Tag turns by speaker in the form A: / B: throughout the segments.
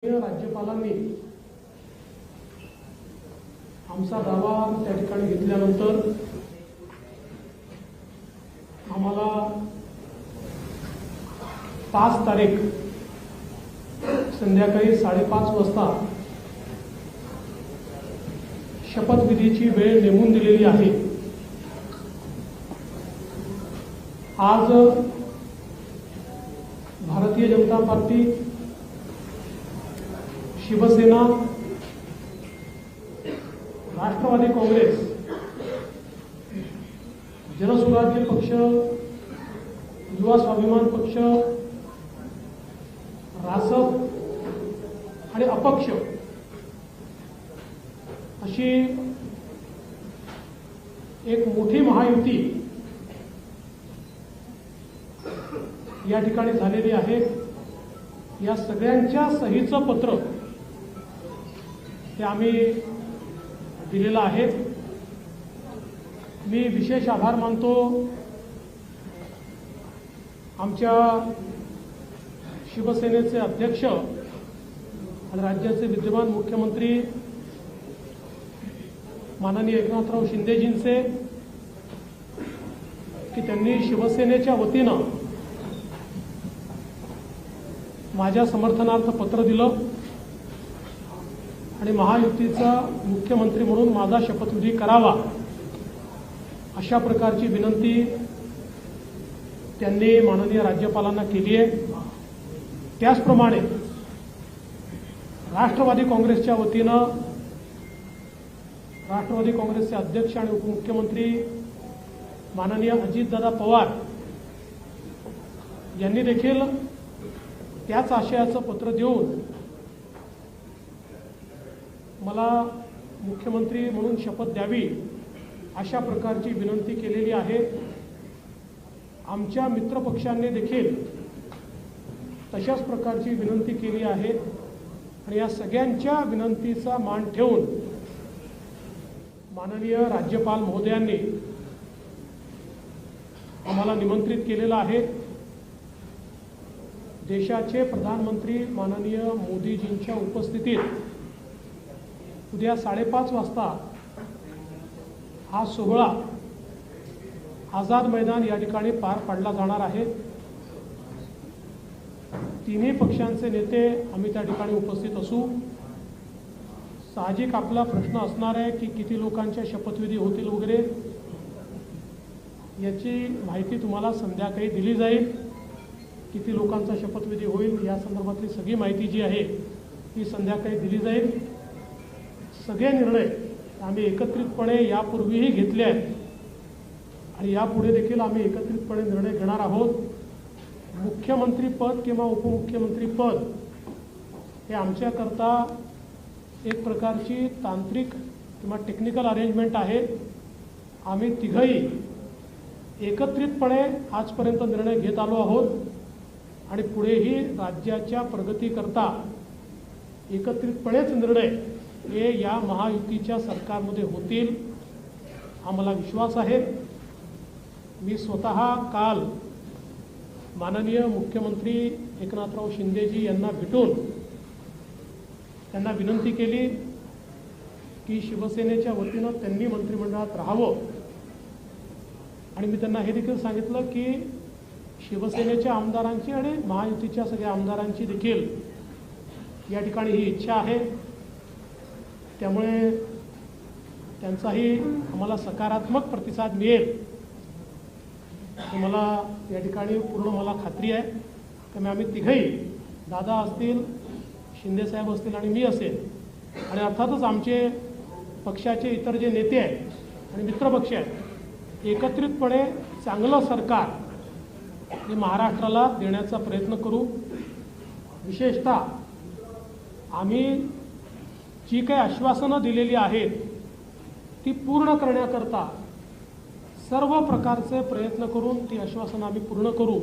A: राज्यपालांनी आमचा दावा त्या ठिकाणी घेतल्यानंतर आम्हाला 5 तारीख संध्याकाळी 5:30 वाजता शपथविधीची वेळ नेमून दिलेली आहे। आज भारतीय जनता पार्टी, शिवसेना, राष्ट्रवादी काँग्रेस, जनसुराज्य पक्ष, युवा स्वाभिमान पक्ष, रासप आणि अपक्ष अशी एक मोठी महायुती या ठिकाणी झालेली आहे। या सगळ्यांच्या सहीचं पत्र हे आम्ही दिलेलं आहे। मी विशेष आभार मानतो आमच्या शिवसेनेचे अध्यक्ष आणि राज्याचे विद्यमान मुख्यमंत्री माननीय एकनाथराव शिंदेजींचे की त्यांनी शिवसेनेच्या वतीनं माझ्या समर्थनार्थ पत्र दिलं आणि महायुतीचा मुख्यमंत्री म्हणून माझा शपथविधी करावा अशा प्रकारची विनंती त्यांनी माननीय राज्यपालांना केली आहे। त्याचप्रमाणे राष्ट्रवादी काँग्रेसच्या वतीनं राष्ट्रवादी काँग्रेसचे अध्यक्ष आणि उपमुख्यमंत्री माननीय अजितदादा पवार यांनी देखील त्याच आशयाचं पत्र देऊन मला मुख्यमंत्री म्हणून शपथ द्यावी अशा प्रकारची विनंती केलेली आहे। आमच्या मित्रपक्षांनी देखील तशाच प्रकारची विनंती केली आहे आणि या सगळ्यांच्या विनंतीचा मान ठेवून माननीय राज्यपाल महोदयांनी आम्हाला निमंत्रित केलेलं आहे। देशाचे प्रधानमंत्री माननीय मोदीजींच्या उपस्थितीत उद्या 5:30 वाजता हा सोहळा आझाद मैदान या ठिकाणी पार पाडला जाणार आहे। तिन्ही पक्षांचे नेते आम्ही त्या ठिकाणी उपस्थित असू। साहजिक आपला प्रश्न असणार आहे की किती लोकांच्या शपथविधी होतील वगैरे, याची माहिती तुम्हाला संध्याकाळी दिली जाईल। किती लोकांचा शपथविधी होईल या संदर्भातली सगळी माहिती जी आहे ती संध्याकाळी दिली जाईल। सगळे निर्णय आम्ही एकत्रितपणे यापूर्वीही घेतले आहेत आणि यापुढे देखील आम्ही एकत्रितपणे निर्णय घेणार आहोत। मुख्यमंत्री पद किंवा उपमुख्यमंत्री पद हे आमच्याकरता एक प्रकारची तांत्रिक किंवा टेक्निकल अरेंजमेंट आहे। आम्ही तिघही एकत्रितपणे आजपर्यंत निर्णय घेत आलो आहोत आणि पुढेही राज्याच्या प्रगतीकरता एकत्रितपणेच निर्णय हे या महायुतीच्या सरकारमध्ये होतील आम्हाला विश्वास आहे। मी स्वतः काल माननीय मुख्यमंत्री एकनाथराव शिंदेजी यांना भेटून त्यांना विनंती केली की शिवसेनेच्या वतीनं त्यांनी मंत्रिमंडळात राहावं आणि मी त्यांना हे देखील सांगितलं की शिवसेनेच्या आमदारांची आणि महायुतीच्या सगळ्या आमदारांची देखील या ठिकाणी ही इच्छा आहे। त्यामुळे त्यांचाही आम्हाला सकारात्मक प्रतिसाद मिळेल हे मला या ठिकाणी पूर्ण मला खात्री आहे। त्यामुळे आम्ही तिघही, दादा असतील, शिंदेसाहेब असतील आणि मी असेल आणि अर्थातच आमचे पक्षाचे इतर जे नेते आहेत आणि मित्रपक्ष आहेत, एकत्रितपणे चांगलं सरकार हे महाराष्ट्राला देण्याचा प्रयत्न करू। विशेषतः आम्ही जी काही आश्वासनं दिलेली आहेत ती पूर्ण करण्याकरता सर्व प्रकारचे प्रयत्न करून ती आश्वासनं आम्ही पूर्ण करू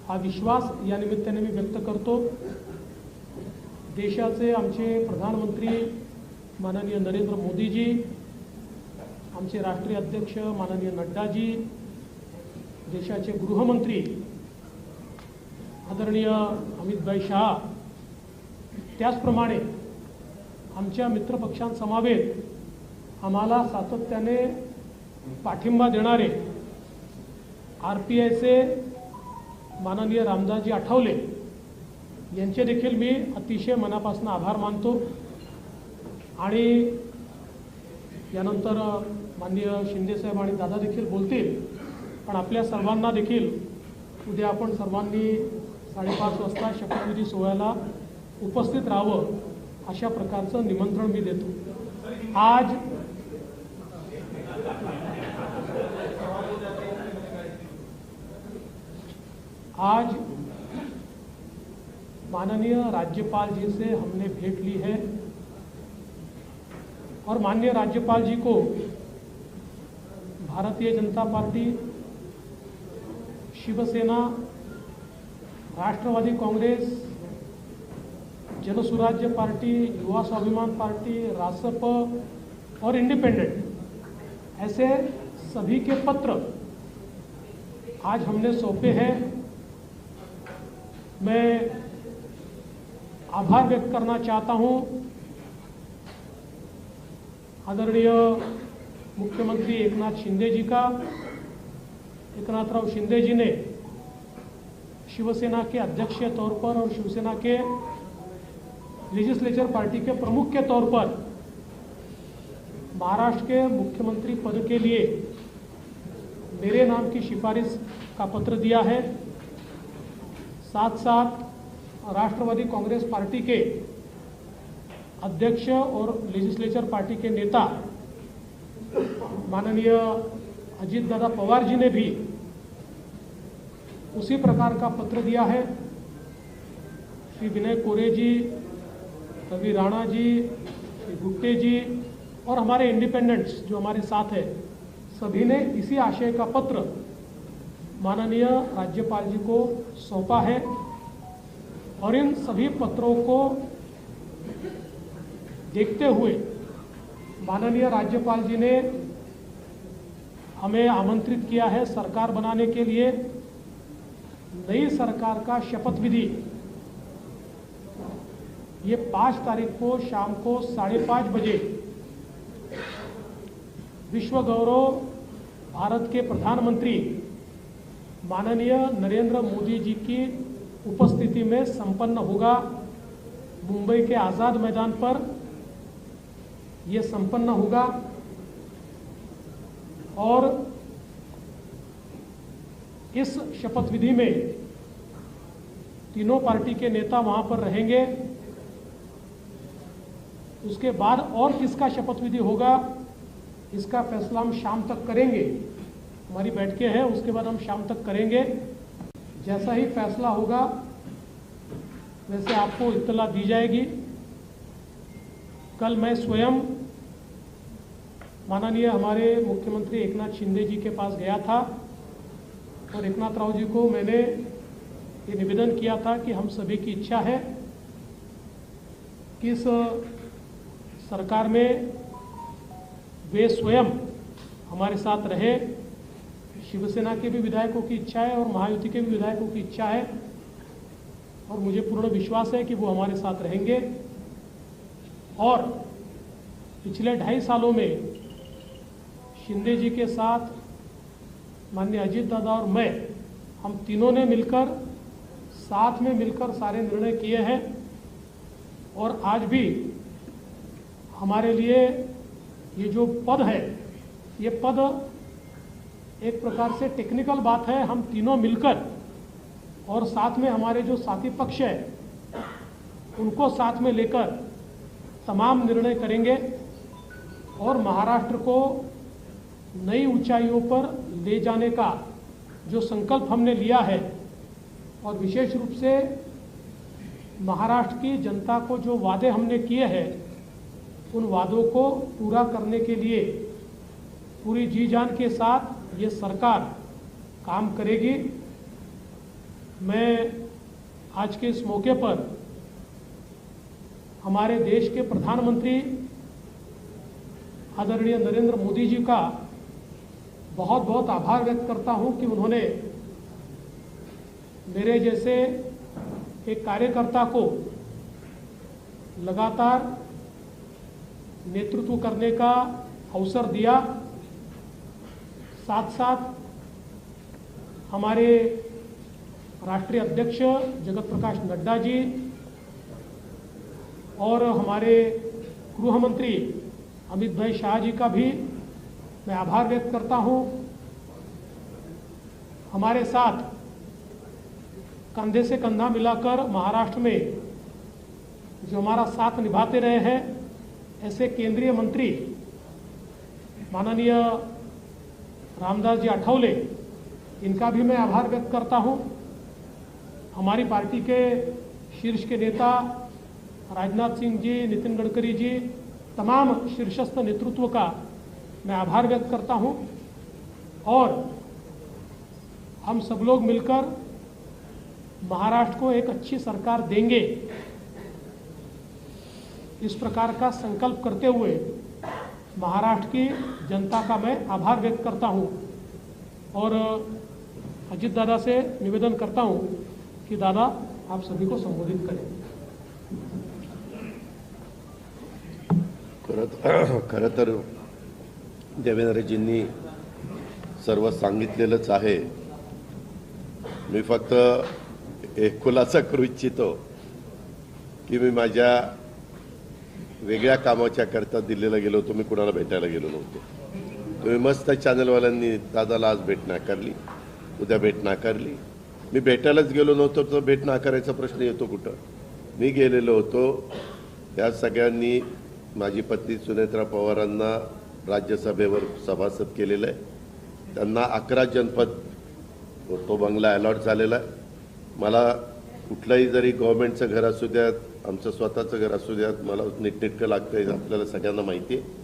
A: हा विश्वास या निमित्ताने मी व्यक्त करतो। देशाचे आमचे प्रधानमंत्री माननीय नरेंद्र मोदीजी, आमचे राष्ट्रीय अध्यक्ष माननीय नड्डाजी, देशाचे गृहमंत्री आदरणीय अमित भाई शाह, त्याचप्रमाणे आमच्या मित्रपक्षांसमवेत आम्हाला सातत्याने पाठिंबा देणारे RPIचे माननीय रामदासजी आठवले यांचे देखील मी अतिशय मनापासून आभार मानतो। आणि यानंतर माननीय शिंदेसाहेब आणि दादा देखील बोलतील, पण आपल्या सर्वांना देखील उद्या आपण सर्वांनी 5:30 वाजता शपथविधी सोहळ्याला उपस्थित राहावं अशा प्रकारचं निमंत्रण मी देतो। आज माननीय राज्यपाल जी से हमने भेंट ली है और माननीय राज्यपाल जी को भारतीय जनता पार्टी, शिवसेना, राष्ट्रवादी कांग्रेस, जनसुराज्य पार्टी, युवा स्वाभिमान पार्टी, रासप और इंडिपेंडेंट ऐसे सभी के पत्र आज हमने सौंपे हैं। मैं आभार व्यक्त करना चाहता हूं आदरणीय मुख्यमंत्री एकनाथ शिंदे जी का। एकनाथराव शिंदे जी ने शिवसेना के अध्यक्ष के तौर पर और शिवसेना के लेजिस्लेचर पार्टी के प्रमुख के तौर पर महाराष्ट्र के मुख्यमंत्री पद के लिए मेरे नाम की सिफारिश का पत्र दिया है। साथ साथ राष्ट्रवादी कांग्रेस पार्टी के अध्यक्ष और लेजिस्लेचर पार्टी के नेता माननीय अजीत दादा पवार जी ने भी उसी प्रकार का पत्र दिया है। श्री विनय कोरे जी, रवि राणा जी, श्री गुट्टे जी और हमारे इंडिपेंडेंट्स जो हमारे साथ है, सभी ने इसी आशय का पत्र माननीय राज्यपाल जी को सौंपा है। और इन सभी पत्रों को देखते हुए माननीय राज्यपाल जी ने हमें आमंत्रित किया है सरकार बनाने के लिए। नई सरकार का शपथ विधि ये 5 तारीख को शाम को 5:30 बजे विश्व गौरव भारत के प्रधानमंत्री माननीय नरेंद्र मोदी जी की उपस्थिति में संपन्न होगा। मुंबई के आज़ाद मैदान पर ये संपन्न होगा और इस शपथ विधि में तीनों पार्टी के नेता वहां पर रहेंगे। उसके बाद और किसका शपथ विधि होगा इसका फैसला हम शाम तक करेंगे। हमारी बैठकें हैं, उसके बाद हम शाम तक करेंगे। जैसा ही फैसला होगा वैसे आपको इत्तला दी जाएगी। कल मैं स्वयं माननीय हमारे मुख्यमंत्री एकनाथ शिंदे जी के पास गया था और एकनाथ राव जी को मैंने ये निवेदन किया था कि हम सभी की इच्छा है कि इस सरकार में वे स्वयं हमारे साथ रहे। शिवसेना के भी विधायकों की इच्छा है और महायुति के भी विधायकों की इच्छा है और मुझे पूर्ण विश्वास है कि वो हमारे साथ रहेंगे। और पिछले 2.5 सालों में शिंदे जी के साथ माननीय अजीत दादा और मैं, हम तीनों ने मिलकर साथ में मिलकर सारे निर्णय किए हैं। और आज भी हमारे लिए ये जो पद है, ये पद एक प्रकार से टेक्निकल बात है। हम तीनों मिलकर और साथ में हमारे जो साथी पक्ष है उनको साथ में लेकर तमाम निर्णय करेंगे और महाराष्ट्र को नई ऊंचाइयों पर ले जाने का जो संकल्प हमने लिया है और विशेष रूप से महाराष्ट्र की जनता को जो वादे हमने किए हैं उन वादों को पूरा करने के लिए पूरी जी जान के साथ ये सरकार काम करेगी। मैं आज के इस मौके पर हमारे देश के प्रधानमंत्री आदरणीय नरेंद्र मोदी जी का बहुत बहुत आभार व्यक्त करता हूं कि उन्होंने मेरे जैसे एक कार्यकर्ता को लगातार नेतृत्व करने का अवसर दिया। साथ साथ हमारे राष्ट्रीय अध्यक्ष जगत प्रकाश नड्डा जी और हमारे गृह मंत्री अमित भाई शाह जी का भी मैं आभार व्यक्त करता हूं। हमारे साथ कंधे से कंधा मिलाकर महाराष्ट्र में जो हमारा साथ निभाते रहे हैं, ऐसे केंद्रीय मंत्री माननीय रामदास जी आठवले, इनका भी मैं आभार व्यक्त करता हूं। हमारी पार्टी के शीर्ष के नेता राजनाथ सिंह जी, नितिन गडकरी जी, तमाम शीर्षस्थ नेतृत्व का मैं आभार व्यक्त करता हूं। और हम सब लोग मिलकर महाराष्ट्र को एक अच्छी सरकार देंगे, इस प्रकार का संकल्प करते हुए महाराष्ट्र की जनता का मैं आभार व्यक्त करता हूं। और अजित दादा से निवेदन करता हूं कि दादा आप सभी को संबोधित करें।
B: खरं तर देवेंद्रजींनी सर्व सांगितलेलंच आहे। मी फक्त एक खुलासा करू इच्छितो की मी माझ्या वेगळ्या कामाच्या करता दिल्लीला गेलो होतो, मी कुणाला भेटायला गेलो नव्हतो। तुम्ही मस्त चॅनलवाल्यांनी दादाला आज भेट नाकारली, उद्या भेट नाकारली। मी भेटायलाच गेलो नव्हतो तर भेट नाकारायचा प्रश्न येतो कुठं? मी गेलेलो होतो, त्या सगळ्यांनी माझी पत्नी सुनेत्रा पवारांना राज्यसभेवर सभासद केलेलं आहे। त्यांना 11 जनपद तो बंगला अलॉट झालेला आहे। मला कुठलंही जरी गव्हर्नमेंटचं घर असू द्यात, आमचं स्वतःचं घर असू द्यात, मला नीटनेटकं लागतं आपल्याला सगळ्यांना माहिती आहे।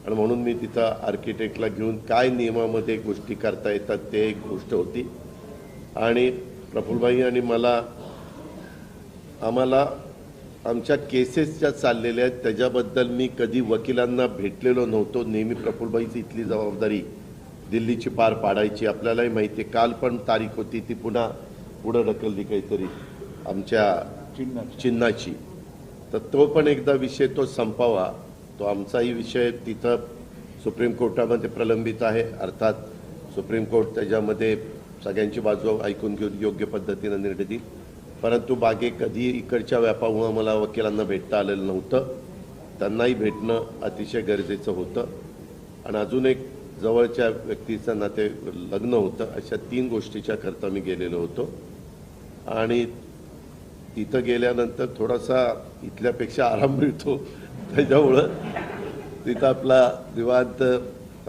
B: आणि म्हणून मी तिथं आर्किटेक्टला घेऊन काय नियमामध्ये गोष्टी करता येतात ते एक गोष्ट होती। आणि प्रफुल्लभाई आणि आम्हाला आमच्या केसेस ज्या चाललेल्या आहेत त्याच्याबद्दल मी कधी वकिलांना भेटलेलो नव्हतो। नेहमी प्रफुल्लभाईची इथली जबाबदारी दिल्लीची पार पाडायची। आपल्यालाही माहिती आहे, काल पण तारीख होती ती पुन्हा पुढे ढकलली काहीतरी आमच्या चिन्हाची, तर तो पण एकदा विषय तो संपावा। तो आमचाही विषय तिथं सुप्रीम कोर्टामध्ये प्रलंबित आहे। अर्थात सुप्रीम कोर्ट त्याच्यामध्ये सगळ्यांची बाजू ऐकून घेऊन योग्य पद्धतीने निर्णय देईल। परंतु बागे कधी इकडच्या व्यापामुळे मला वकिलांना भेटता आलेलं नव्हतं, त्यांनाही भेटणं अतिशय गरजेचं होतं। आणि अजून एक जवळच्या व्यक्तीचं नाते लग्न होतं, अशा 3 गोष्टीच्या करता मी गेलेलो होतो। आणि तिथं गेल्यानंतर थोडासा इथल्यापेक्षा आराम मिळतो, त्याच्यामुळं तिथं आपला निवांत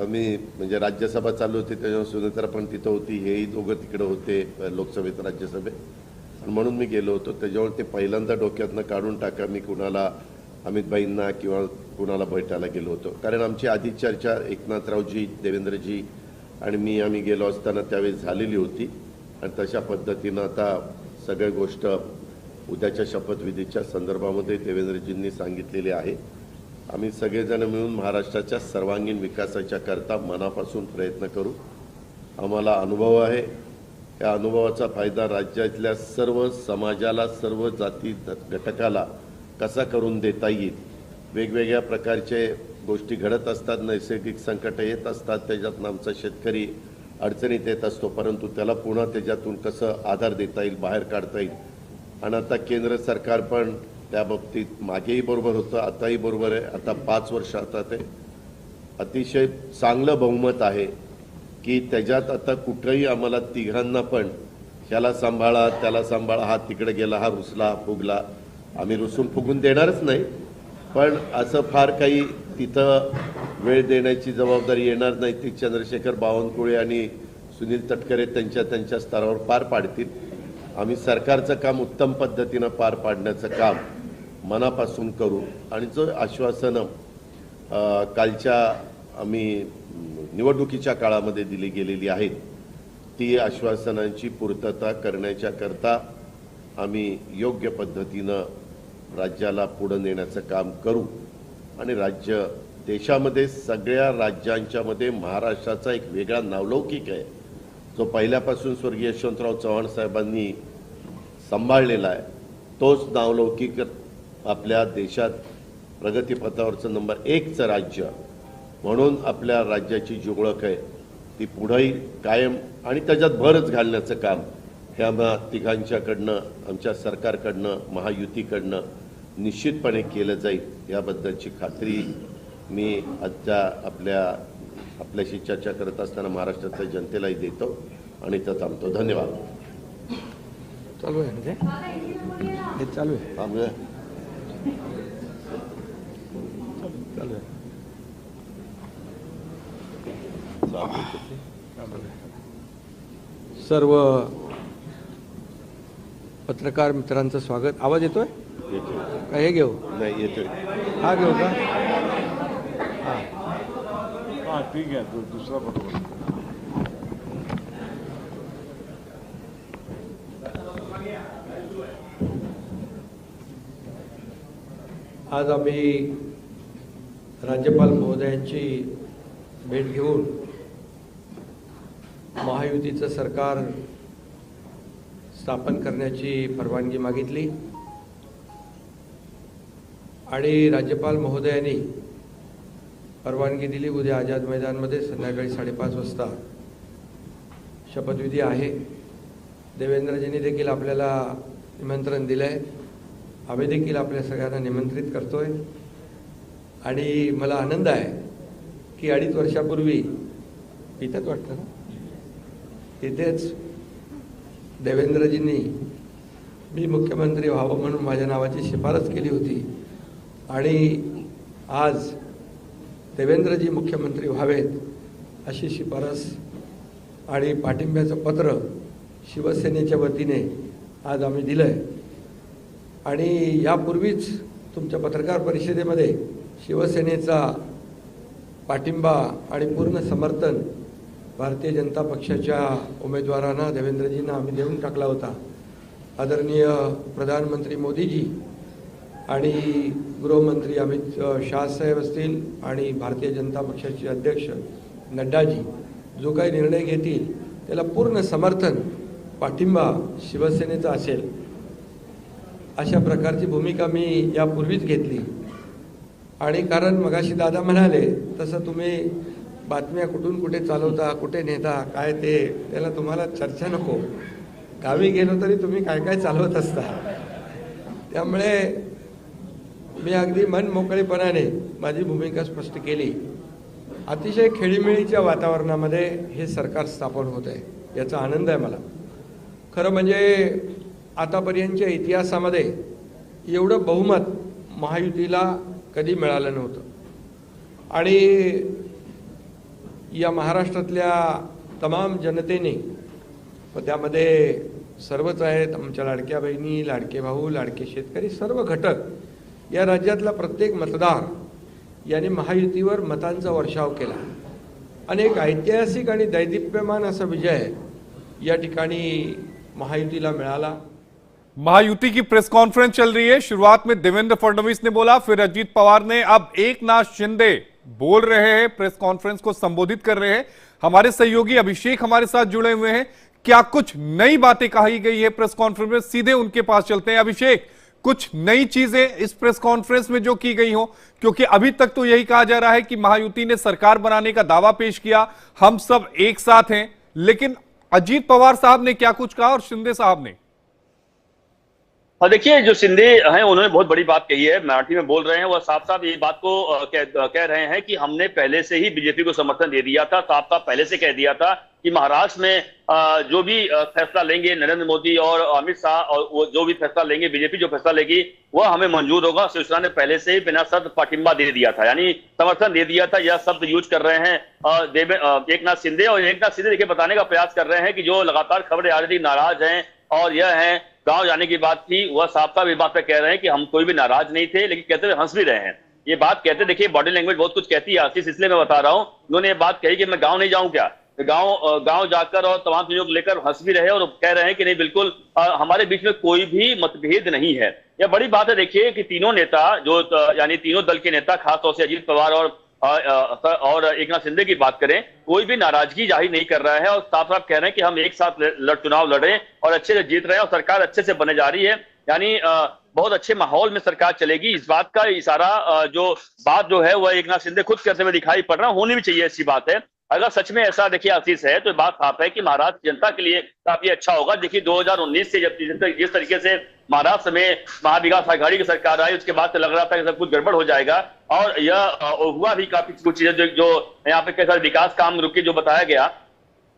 B: आम्ही म्हणजे राज्यसभा चालू होती, त्याच्यामुळे सुनेत्रा पण तिथं होती, हेही दोघं तिकडे होते लोकसभेत राज्यसभेत, आणि म्हणून मी गेलो होतो। त्याच्यामुळे ते पहिल्यांदा डोक्यातनं काढून टाका मी कुणाला अमितभाईंना किंवा कुणाला भेटायला गेलो होतो। कारण आमची आधी चर्चा एकनाथरावजी, देवेंद्रजी आणि आम्ही गेलो असताना त्यावेळी झालेली होती। आणि तशा पद्धतीनं आता सगळ्या गोष्ट उद्याच्या शपथविधीच्या संदर्भामध्ये देवेंद्रजींनी सांगितलेली आहे। आम्ही सगळेजण मिळून महाराष्ट्राच्या सर्वांगीण विकासाच्या करता मनापासून प्रयत्न करू। आम्हाला अनुभव आहे, या अनुभवाचा फायदा राज्यातल्या सर्व समाजाला, सर्व जाती घटकाला कसा करून देता येईल। वेगवेगळ्या प्रकारचे गोष्टी घडत असतात, नैसर्गिक संकट येत असतात, त्याच्यातून आमचा शेतकरी अडचणीत येत असतो, परंतु त्याला पुन्हा त्याच्यातून कसं आधार देता येईल, बाहेर काढता येईल। आणि आता केंद्र सरकार पण त्या बाबतीत मागेही बरोबर होतं, आताही बरोबर आहे। आता 5 वर्ष आता ते अतिशय चांगलं बहुमत आहे की त्याच्यात आता कुठेही आम्हाला तिघांना पण ह्याला सांभाळा, त्याला सांभाळा, हा तिकडे गेला, हा रुसला, फुगला, आम्ही रुसून फुगून देणारच नाही, पण असं फार काही तिथं वेळ देण्याची जबाबदारी येणार नाही। ती चंद्रशेखर बावनकुळे आणि सुनील तटकरे त्यांच्या स्तरावर पार पाडतील। आम्ही सरकारचं काम उत्तम पद्धतीनं पार पाडण्याचं काम मनापासून करू। आणि जो आश्वासनं कालच्या आम्ही निवडणुकीच्या काळामध्ये दिली गेलेली आहेत, ती आश्वासनांची पूर्तता करण्याच्या करता आम्ही योग्य पद्धतीनं राज्याला पुढे नेण्याचं काम करू। आणि राज्य देशामध्ये सगळ्या राज्यांच्यामध्ये महाराष्ट्राचा एक वेगळा नावलौकिक आहे, जो पहिल्यापासून स्वर्गीय यशवंतराव चव्हाण साहेबांनी सांभाळलेला आहे। तोच नावलौकिक आपल्या देशात प्रगतीपथावरचं नंबर 1चं राज्य म्हणून आपल्या राज्याची जी ओळख आहे ती पुढेही कायम आणि त्याच्यात भरच घालण्याचं काम हे आम्हा तिघांच्याकडनं, आमच्या सरकारकडनं, महायुतीकडनं निश्चितपणे केलं जाईल याबद्दलची खात्री मी आजच्या आपल्याशी चर्चा करत असताना महाराष्ट्रातल्या जनतेलाही देतो आणि इथं थांबतो. धन्यवाद.
C: चालू आहे म्हणजे हे चालू आहे चालू आहे. सर्व पत्रकार मित्रांचं स्वागत. आवाज येतोय का? हे घेऊ?
B: नाही येतोय.
C: हा घेऊ का?
D: हाँ ठीक है, दूसरा पटोला.
C: आज आम्ही राज्यपाल महोदयांची भेट घेऊन महायुतीचं सरकार स्थापन करण्याची परवानगी मागितली आणि राज्यपाल महोदयांनी परवानगी दिली. उद्या आझाद मैदानमध्ये संध्याकाळी 5:30 वाजता शपथविधी आहे. देवेंद्रजींनी देखील आपल्याला निमंत्रण दिलं आहे. आम्ही देखील आपल्या सगळ्यांना निमंत्रित करतोय आणि मला आनंद आहे की 2.5 वर्षापूर्वी इथंच वाटतं ना, तिथेच देवेंद्रजींनी मी मुख्यमंत्री व्हावं म्हणून माझ्या नावाची शिफारस केली होती आणि आज देवेंद्रजी मुख्यमंत्री व्हावेत अशी शिफारस आणि पाठिंब्याचं पत्र शिवसेनेच्या वतीने आज आम्ही दिलं आहे. आणि यापूर्वीच तुमच्या पत्रकार परिषदेमध्ये शिवसेनेचा पाठिंबा आणि पूर्ण समर्थन भारतीय जनता पक्षाच्या उमेदवारांना देवेंद्रजींना आम्ही देऊन टाकला होता. आदरणीय प्रधानमंत्री मोदीजी आणि गृहमंत्री अमित शाह साहेब असतील आणि भारतीय जनता पक्षाचे अध्यक्ष नड्डाजी जो काही निर्णय घेतील त्याला पूर्ण समर्थन पाठिंबा शिवसेनेचा असेल अशा प्रकारची भूमिका मी यापूर्वीच घेतली. आणि कारण मगाशी दादा म्हणाले तसं तुम्ही बातम्या कुठून कुठे चालवता, कुठे नेता, काय ते त्याला तुम्हाला चर्चा नको. गावी गेलो तरी तुम्ही काय काय चालवत असता. त्यामुळे मी अगदी मन मोकळेपणाने माझी भूमिका स्पष्ट केली. अतिशय खेळीमेळीच्या वातावरणामध्ये हे सरकार स्थापन होत आहे याचा आनंद आहे मला. खरं म्हणजे आतापर्यंतच्या इतिहासामध्ये एवढं बहुमत महायुतीला कधी मिळालं नव्हतं आणि या महाराष्ट्रातल्या तमाम जनतेने व त्यामध्ये सर्वच आहेत, आमच्या लाडक्या बहिणी, लाडके भाऊ, लाडके शेतकरी, सर्व घटक, या राज्यातला प्रत्येक मतदार यांनी महायुतीवर मतांचा वर्षाव केला आणि एक ऐतिहासिक आणि दैदिप्यमान असा विजय या ठिकाणी महायुतीला मिळाला.
E: महायुति की प्रेस कॉन्फ्रेंस चल रही है. शुरुआत में देवेंद्र फडणवीस ने बोला, फिर अजीत पवार ने, अब एकनाथ शिंदे बोल रहे हैं, प्रेस कॉन्फ्रेंस को संबोधित कर रहे हैं. हमारे सहयोगी अभिषेक हमारे साथ जुड़े हुए हैं. क्या कुछ नई बातें कही गई है प्रेस कॉन्फ्रेंस में? सीधे उनके पास चलते हैं. अभिषेक, कुछ नई चीजें इस प्रेस कॉन्फ्रेंस में जो की गई हो, क्योंकि अभी तक तो यही कहा जा रहा है कि महायुति ने सरकार बनाने का दावा पेश किया, हम सब एक साथ हैं, लेकिन अजीत पवार साहब ने क्या कुछ कहा और शिंदे साहब ने?
F: देखिए, जो शिंदे हैं उन्होंने बहुत बड़ी बात कही है, मराठी में बोल रहे हैं. वह साफ साफ ये बात को कह रहे हैं कि हमने पहले से ही बीजेपी को समर्थन दे दिया था. साफ साफ पहले से कह दिया था कि महाराष्ट्र में जो भी फैसला लेंगे नरेंद्र मोदी और अमित शाह, और वो जो भी फैसला लेंगे, बीजेपी जो फैसला लेगी वह हमें मंजूर होगा. शिवसेना ने पहले से ही बिना शर्त पाठिंबा दे दिया था, यानी समर्थन दे दिया था. यह शब्द यूज कर रहे हैं एकनाथ शिंदे. और एकनाथ शिंदे देखिए बताने का प्रयास कर रहे हैं कि जो लगातार खबरें आ रही थी, नाराज हैं और यह है गांव जाने की बात थी, वह साफ साफ इस बात पे कह रहे हैं कि हम कोई भी नाराज नहीं थे, लेकिन कहते हुए हंस भी रहे हैं. ये बात कहते, देखिए बॉडी लैंग्वेज बहुत कुछ कहती है आशीष, इसलिए मैं बता रहा हूं. उन्होंने ये बात कही कि मैं गांव नहीं जाऊं क्या, गांव जाकर और तमाम चीजों को लेकर हंस भी रहे और कह रहे हैं कि नहीं, बिल्कुल हमारे बीच में कोई भी मतभेद नहीं है. यह बड़ी बात है. देखिए कि तीनों नेता जो यानी तीनों दल के नेता, खासतौर से अजीत पवार और एकनाथ शिंदे की बात करें, कोई भी नाराजगी जाहिर नहीं कर रहा है और साफ साफ कह रहे हैं कि हम एक साथ चुनाव लड़े और अच्छे से जीत रहे हैं और सरकार अच्छे से बने जा रही है. यानी बहुत अच्छे माहौल में सरकार चलेगी। इस बात का इशारा जो बात जो है वह एकनाथ शिंदे खुद करते हुए दिखाई पड़ रहा, होनी भी चाहिए, ऐसी बात है। अगर सच में ऐसा देखिए आशीष है तो बात साफ है कि महाराष्ट्र जनता के लिए काफी अच्छा होगा। देखिए 2019 से जब जिस तरीके से महाराष्ट्र में महाविकास आघाड़ी की सरकार आई, उसके बाद से लग रहा था कि सब कुछ गड़बड़ हो जाएगा, और यह हुआ भी। काफी कुछ चीजें जो यहाँ पे कैसा विकास काम रुके जो बताया गया,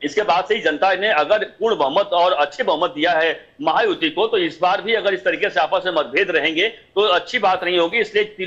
F: इसके बाद से ही जनता ने अगर पूर्ण बहुमत और अच्छे बहुमत दिया है महायुति को, तो इस बार भी अगर इस तरीके से आपस में मतभेद रहेंगे तो अच्छी बात नहीं होगी। इसलिए